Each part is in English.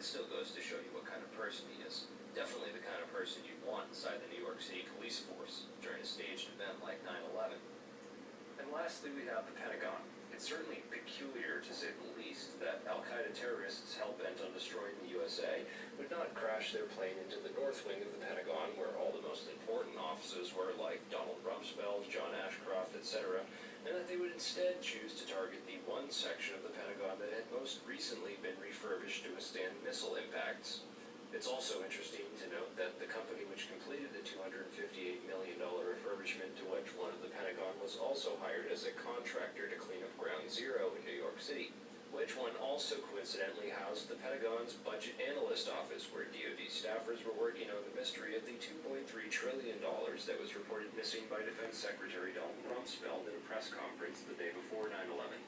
it still goes to show you what kind of person he is. Definitely the kind of person you'd want inside the New York City police force during a staged event like 9/11. And lastly, we have the Pentagon. It's certainly peculiar, to say the least, that Al-Qaeda terrorists hell-bent on destroying the USA would not crash their plane into the north wing of the Pentagon, where all the most important offices were, like Donald Rumsfeld, John Ashcroft, etc., and that they would instead choose to target the one section of the Pentagon that had most recently been refurbished to withstand missile impacts. It's also interesting to note that the company which completed the $258 million refurbishment to Wedge 1 of the Pentagon was also hired as a contractor to clean up Ground Zero in New York City. Wedge 1 also coincidentally housed the Pentagon's Budget Analyst Office, where DoD staffers were working on the mystery of the $2.3 trillion that was reported missing by Defense Secretary Donald Rumsfeld in a press conference the day before 9/11.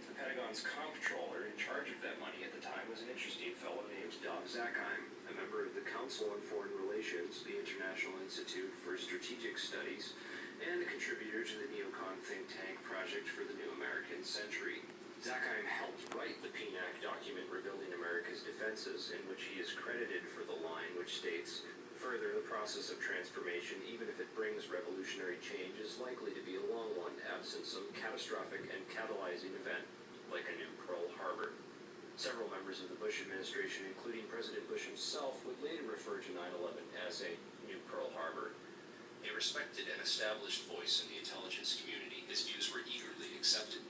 The Pentagon's comptroller in charge of that money at the time was an interesting fellow named Dob Zakheim, a member of the Council on Foreign Relations, the International Institute for Strategic Studies, and a contributor to the neocon think tank Project for the New American Century. Zakheim helped write the PNAC document Rebuilding America's Defenses, in which he is credited for the line which states, "Further, the process of transformation, even if it brings revolutionary change, is likely to be a long one, absent some catastrophic and catalyzing event, like a new Pearl Harbor." Several members of the Bush administration, including President Bush himself, would later refer to 9/11 as a new Pearl Harbor. A respected and established voice in the intelligence community, his views were eagerly accepted.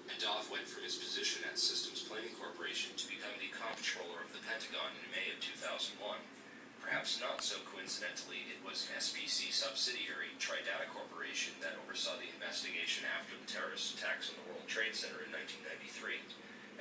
And Dov went from his position at Systems Planning Corporation to become the comptroller of the Pentagon in May of 2001. Perhaps not so coincidentally, it was an SPC subsidiary, Tridata Corporation, that oversaw the investigation after the terrorist attacks on the World Trade Center in 1993.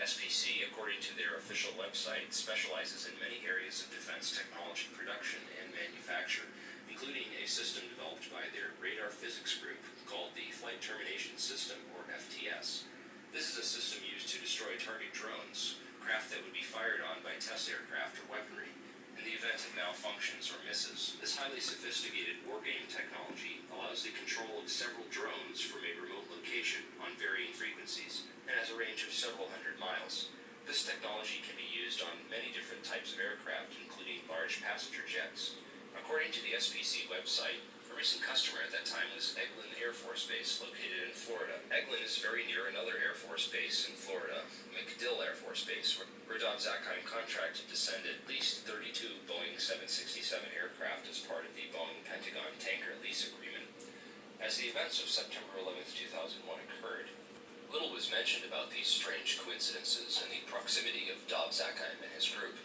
SPC, according to their official website, specializes in many areas of defense technology production and manufacture, including a system developed by their radar physics group called the Flight Termination System, or FTS. This is a system used to destroy target drones, craft that would be fired on by test aircraft or weaponry, in the event of malfunctions or misses. This highly sophisticated wargame technology allows the control of several drones from a remote location on varying frequencies and has a range of several hundred miles. This technology can be used on many different types of aircraft, including large passenger jets. According to the SPC website, a recent customer at that time was Eglin Air Force Base, located in Florida. Eglin is very near another Air Force Base in Florida, MacDill Air Force Base, where Dov Zakheim contracted to send at least 32 Boeing 767 aircraft as part of the Boeing Pentagon tanker lease agreement. As the events of September 11, 2001 occurred, little was mentioned about these strange coincidences and the proximity of Dov Zakheim and his group.